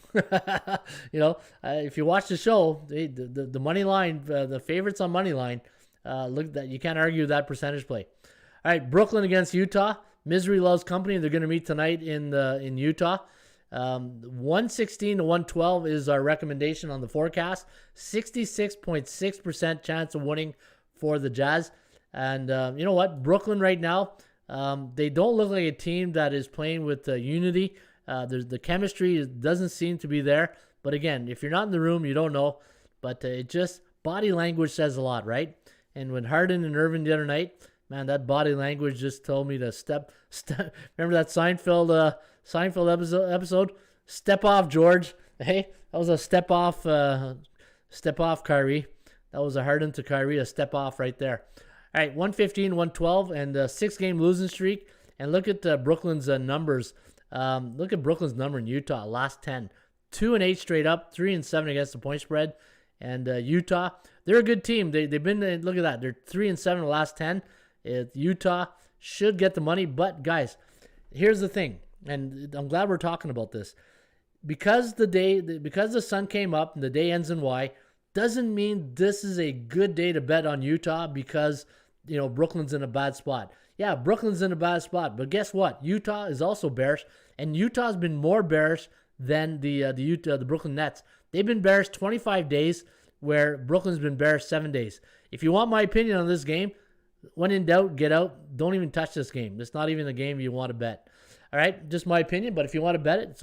You know, if you watch the show, the money line, the favorites on money line, look at that. You can't argue that percentage play. All right, Brooklyn against Utah. Misery loves company. They're going to meet tonight in Utah. 116-112 is our recommendation on the forecast. 66.6% chance of winning for the Jazz. And you know what? Brooklyn right now, they don't look like a team that is playing with unity. The chemistry doesn't seem to be there. But again, if you're not in the room, you don't know. But it just, body language says a lot, right? And when Harden and Irving the other night, man, that body language just told me to step. Remember that Seinfeld episode? Step off, George. Hey, that was a step off Kyrie. That was a Harden to Kyrie, a step off right there. All right, 115-112, and a 6-game losing streak. And look at Brooklyn's numbers. Look at Brooklyn's number in Utah, last 10. 2-8 straight up, 3-7 against the point spread. And Utah, they're a good team. They've been, look at that, they're 3-7 in the last 10. Utah should get the money. But, guys, here's the thing, and I'm glad we're talking about this. Because the sun came up and the day ends in Y, doesn't mean this is a good day to bet on Utah because Brooklyn's in a bad spot. Yeah, Brooklyn's in a bad spot, but guess what? Utah is also bearish, and Utah's been more bearish than the Brooklyn Nets. They've been bearish 25 days, where Brooklyn's been bearish 7 days. If you want my opinion on this game, when in doubt, get out. Don't even touch this game. It's not even a game you want to bet. All right, just my opinion. But if you want to bet it, it's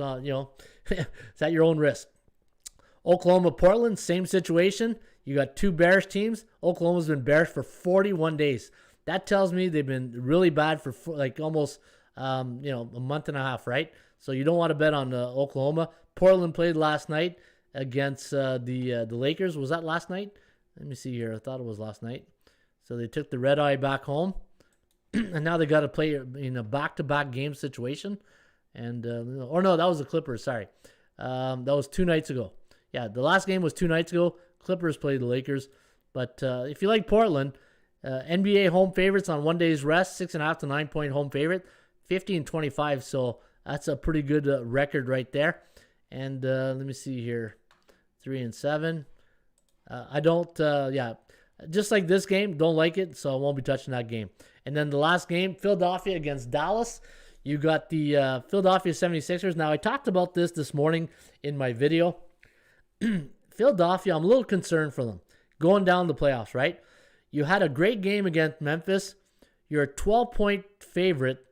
it's at your own risk. Oklahoma, Portland, same situation. You got two bearish teams. Oklahoma's been bearish for 41 days. That tells me they've been really bad for almost a month and a half, right? So you don't want to bet on Oklahoma. Portland played last night against the Lakers. Was that last night? Let me see here. I thought it was last night. So they took the red eye back home, and now they got to play in a back-to-back game situation. And or no, that was the Clippers. Sorry, that was 2 nights ago. Yeah, the last game was 2 nights ago. Clippers played the Lakers. But if you like Portland, NBA home favorites on 1 day's rest, 6.5 to 9 point home favorite, 50-25. So that's a pretty good record right there. And let me see here, 3-7. I don't, just like this game, don't like it, so I won't be touching that game. And then the last game, Philadelphia against Dallas. You got the Philadelphia 76ers. Now, I talked about this morning in my video. Philadelphia, I'm a little concerned for them going down the playoffs, right? You had a great game against Memphis. You're a 12-point favorite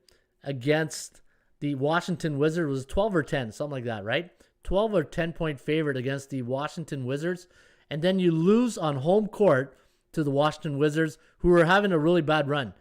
against the Washington Wizards. It was 12 or 10, something like that, right? 12 or 10-point favorite against the Washington Wizards. And then you lose on home court to the Washington Wizards, who are having a really bad run.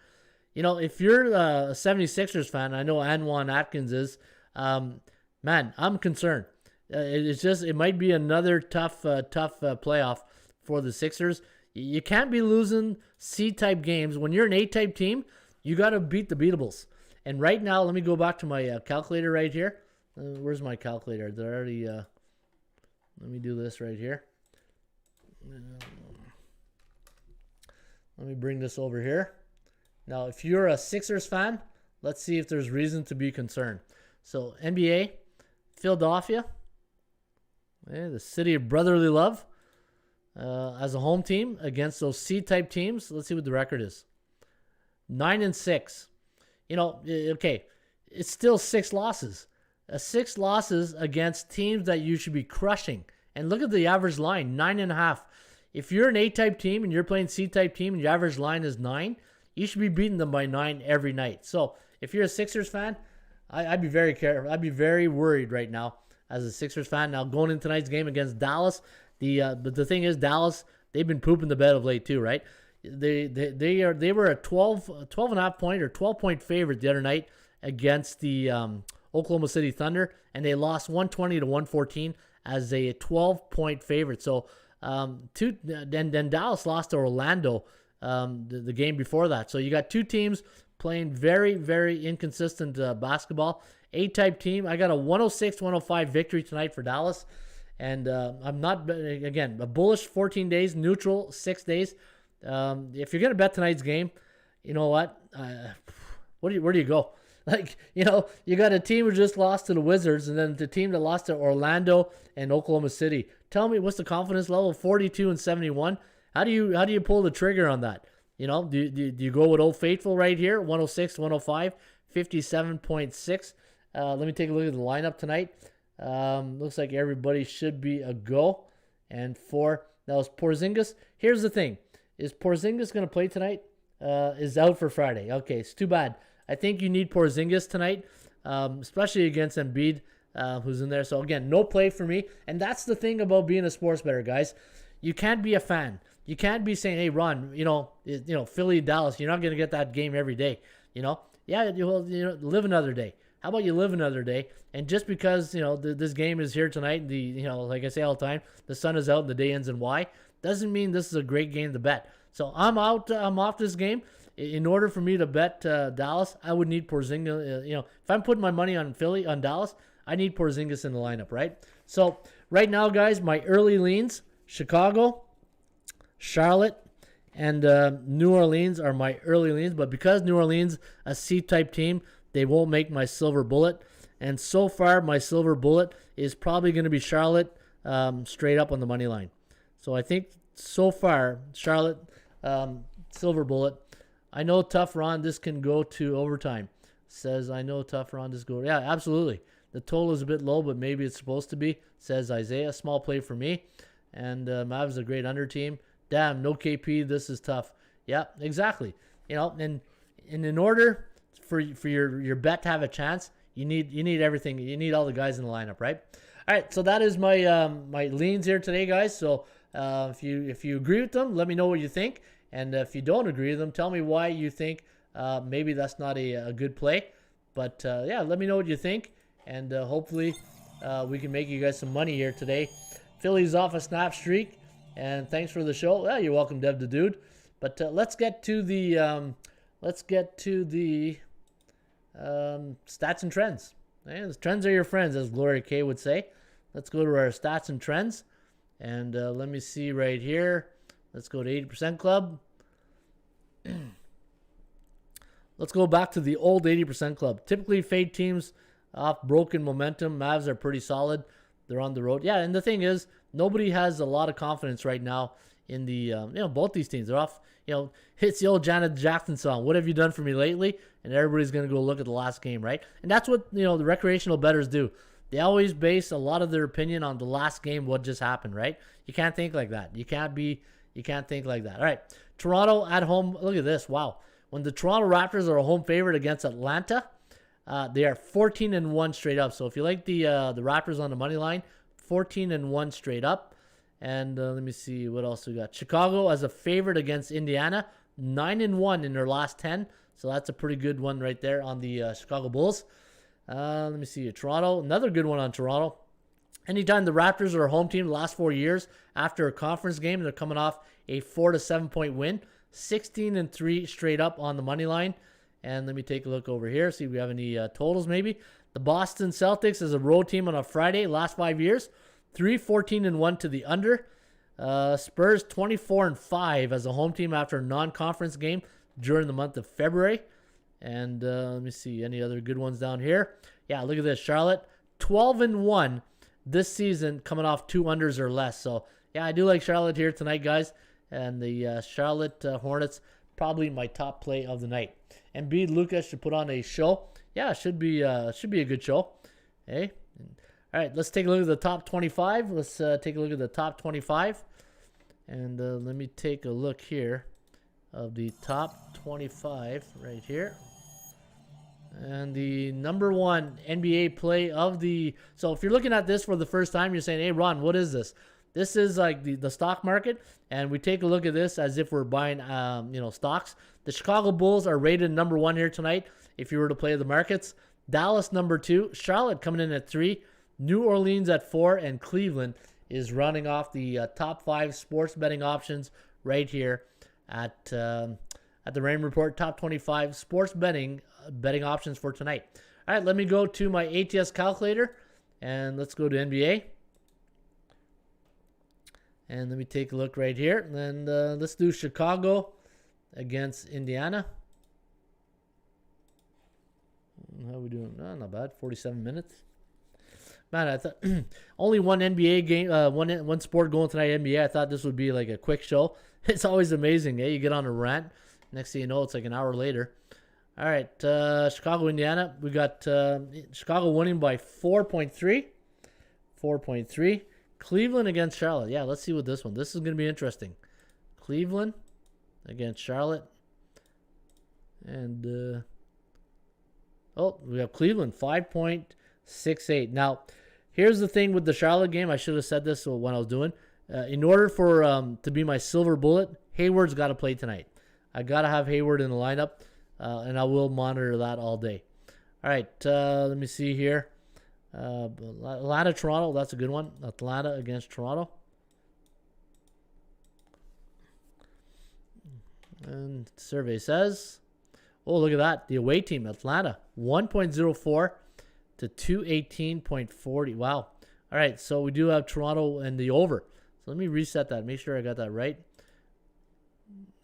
If you're a 76ers fan, I know Anwan Atkins is, man, I'm concerned. It might be another tough playoff for the Sixers. You can't be losing C-type games. When you're an A-type team, you got to beat the beatables. And right now, let me go back to my calculator right here. Where's my calculator? Did I already, let me do this right here. Let me bring this over here. Now, if you're a Sixers fan, let's see if there's reason to be concerned. So, NBA, Philadelphia, the city of brotherly love, as a home team against those C-type teams. Let's see what the record is. 9-6. Okay, it's still 6 losses. 6 losses against teams that you should be crushing. And look at the average line, 9.5. If you're an A-type team and you're playing C-type team and your average line is 9, you should be beating them by 9 every night. So if you're a Sixers fan, I'd be very careful. I'd be very worried right now as a Sixers fan. Now going into tonight's game against Dallas, but the thing is, Dallas, they've been pooping the bed of late too, right? They were a 12.5 point or 12-point favorite the other night against the Oklahoma City Thunder, and they lost 120 to 114 as a 12-point favorite. So then Dallas lost to Orlando the game before that. So you got two teams playing very, very inconsistent basketball. A-type team, I got a 106-105 victory tonight for Dallas. And I'm not, again, a bullish 14 days, neutral 6 days. If you're going to bet tonight's game, you know what? Where do you go? You got a team who just lost to the Wizards, and then the team that lost to Orlando and Oklahoma City. Tell me, what's the confidence level? 42-71. How do you pull the trigger on that? Do you go with Old Faithful right here? 106-105, 57.6. Let me take a look at the lineup tonight. Looks like everybody should be a go. And that was Porzingis. Here's the thing. Is Porzingis going to play tonight? Is out for Friday. Okay, it's too bad. I think you need Porzingis tonight, especially against Embiid, who's in there. So, again, no play for me. And that's the thing about being a sports bettor, guys. You can't be a fan. You can't be saying, hey, Ron, Philly, Dallas, you're not going to get that game every day. Yeah, live another day. How about you live another day? And just because, this game is here tonight, like I say all the time, the sun is out and the day ends in Y, doesn't mean this is a great game to bet. So I'm off this game. In order for me to bet Dallas, I would need Porzingis. If I'm putting my money on Dallas, I need Porzingis in the lineup, right? So right now, guys, my early leans, Chicago, Charlotte, and New Orleans are my early leans. But because New Orleans, a C-type team, they won't make my silver bullet. And so far, my silver bullet is probably going to be Charlotte straight up on the money line. So I think so far, Charlotte, silver bullet. I know, tough Ron, this can go to overtime. Says, I know, tough Ron, this go. Yeah, absolutely. The total is a bit low, but maybe it's supposed to be. Says Isaiah. Small play for me. And Mavs a great under team. Damn, no KP. This is tough. Yeah, exactly. You know, and in order for your bet to have a chance, you need everything. You need all the guys in the lineup, right? All right, so that is my my leans here today, guys. So if you agree with them, let me know what you think. And if you don't agree with them, tell me why you think maybe that's not a good play. But yeah, let me know what you think. And hopefully we can make you guys some money here today. Philly's off a snap streak. And thanks for the show. Yeah, you're welcome, Dev the Dude. But let's get to the stats and trends. And the trends are your friends, as Gloria K would say. Let's go to our stats and trends. And let me see right here. Let's go to 80% Club. Let's go back to the old 80% Club. Typically fade teams off broken momentum. Mavs are pretty solid. They're on the road. Yeah, and the thing is, nobody has a lot of confidence right now in the, both these teams. They're off, it's the old Janet Jackson song, "What Have You Done For Me Lately?" And everybody's going to go look at the last game, right? And that's what, the recreational bettors do. They always base a lot of their opinion on the last game, what just happened, right? You can't think like that. You can't think like that. All right, Toronto at home. Look at this. Wow. When the Toronto Raptors are a home favorite against Atlanta, they are 14-1 straight up. So if you like the Raptors on the money line, 14-1 straight up. And let me see what else we got. Chicago as a favorite against Indiana, 9-1 in their last 10. So that's a pretty good one right there on the Chicago Bulls. Let me see. Toronto, another good one on Toronto. Anytime the Raptors are a home team the last 4 years after a conference game, they're coming off a 4 to 7 point win, 16-3 straight up on the money line. And let me take a look over here, see if we have any totals maybe. The Boston Celtics as a road team on a Friday, last 5 years, 3-14-1 to the under. Spurs 24-5 as a home team after a non-conference game during the month of February. And let me see any other good ones down here. Yeah, look at this. Charlotte 12-1 this season, coming off 2 unders or less. So yeah, I do like Charlotte here tonight, guys. And the Charlotte Hornets, probably my top play of the night. Embiid, Lucas should put on a show. Yeah, should be a good show. Hey, all right, let's take a look at the top 25. Let's take a look at the top 25, and let me take a look here of the top 25 right here. And the number one NBA play of the. So if you're looking at this for the first time, you're saying, "Hey, Ron, what is this?" This is like the stock market, and we take a look at this as if we're buying, stocks. The Chicago Bulls are rated number 1 here tonight. If you were to play the markets, Dallas number 2, Charlotte coming in at 3, New Orleans at 4, and Cleveland is running off the top 5 sports betting options right here at the Rain Report. Top 25 sports betting options for tonight. All right, let me go to my ATS calculator, and let's go to NBA. And let me take a look right here. And let's do Chicago against Indiana. How are we doing? Oh, not bad. 47 minutes. Man, I thought only one NBA game, one sport going tonight, NBA. I thought this would be like a quick show. It's always amazing, eh? You get on a rant. Next thing you know, it's like an hour later. All right, Chicago, Indiana. We got Chicago winning by 4.3. 4.3. Cleveland against Charlotte. Yeah, let's see what this one. This is going to be interesting. Cleveland against Charlotte. And, we have Cleveland, 5.68. Now, here's the thing with the Charlotte game. I should have said this when I was doing. In order for to be my silver bullet, Hayward's got to play tonight. I got to have Hayward in the lineup, and I will monitor that all day. All right, let me see here. Atlanta, Toronto, that's a good one. Atlanta against Toronto. And survey says, oh, look at that. The away team, Atlanta, 1.04 to 218.40. Wow. All right, so we do have Toronto and the over. So let me reset that. Make sure I got that right.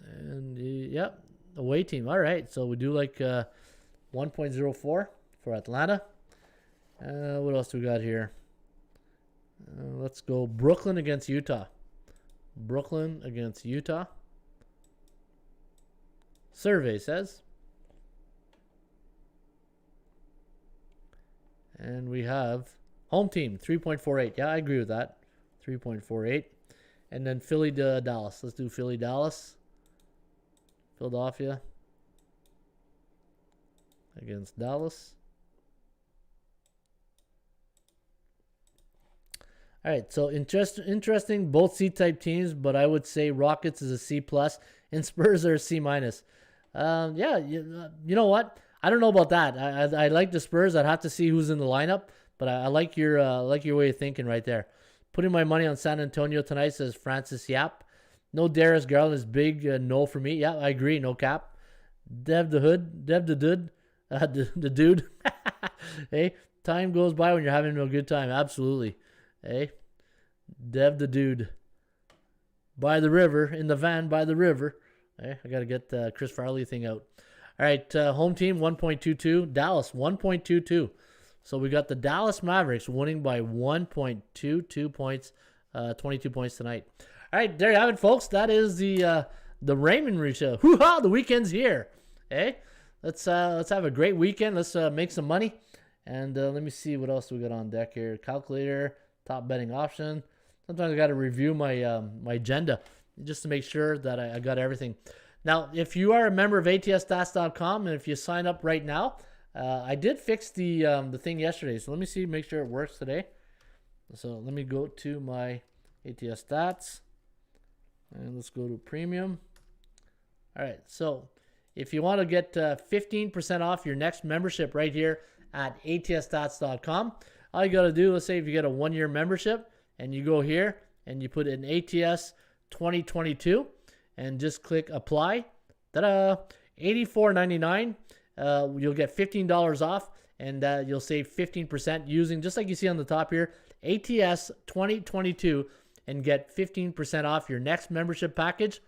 And, away team. All right, so we do like 1.04 for Atlanta. What else do we got here? Let's go Brooklyn against Utah. Brooklyn against Utah. survey says. And we have home team, 3.48. Yeah, I agree with that. 3.48. And then Philly to Dallas. Let's do Philly, Dallas. Philadelphia against Dallas. All right, so interesting, both C-type teams, but I would say Rockets is a C+, and Spurs are a C-. Yeah, you know what? I don't know about that. I like the Spurs. I'd have to see who's in the lineup, but I like your way of thinking right there. Putting my money on San Antonio tonight, says Francis Yap. No Darius Garland is big. No for me. Yeah, I agree. No cap. Dev the dude. Hey, time goes by when you're having a good time. Absolutely. Hey, Dev the dude. By the river, in the van by the river. Hey, I got to get the Chris Farley thing out. All right, home team 1.22. Dallas 1.22. So we got the Dallas Mavericks winning by 1.22 points, 22 points tonight. All right, there you have it, folks. That is the Raymond show. Hoo-ha, the weekend's here. Hey, let's have a great weekend. Let's make some money. And let me see what else we got on deck here. Calculator, top betting option. Sometimes I got to review my my agenda just to make sure that I got everything. Now, if you are a member of ATSstats.com and if you sign up right now, I did fix the thing yesterday. So let me see, make sure it works today. So let me go to my ATS Stats. And let's go to Premium. All right, so if you want to get 15% off your next membership right here at ATSstats.com, all you got to do, let's say if you get a 1-year membership and you go here and you put in ATS 2022 and just click apply. Ta-da! $84.99. You'll get $15 off and you'll save 15% using, just like you see on the top here, ATS 2022 and get 15% off your next membership package.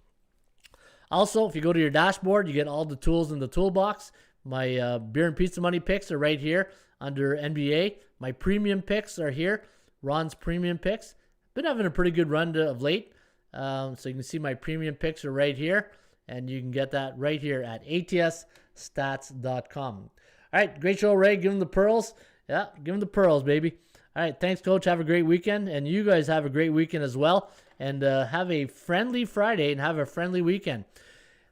Also, if you go to your dashboard, you get all the tools in the toolbox. My beer and pizza money picks are right here under NBA. My premium picks are here. Ron's premium picks. Been having a pretty good run of late. So you can see my premium picks are right here. And you can get that right here at ATSstats.com. All right, great show, Ray. Give him the pearls. Yeah, give him the pearls, baby. All right, thanks, Coach. Have a great weekend. And you guys have a great weekend as well. And have a friendly Friday and have a friendly weekend.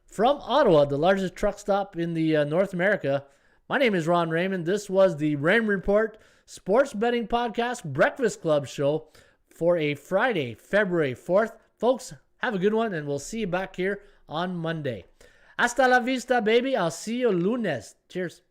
From Ottawa, the largest truck stop in the North America, my name is Ron Raymond. This was the Raymond Report Sports Betting Podcast Breakfast Club show for a Friday, February 4th. Folks, have a good one, and we'll see you back here on Monday. Hasta la vista, baby. I'll see you lunes. Cheers.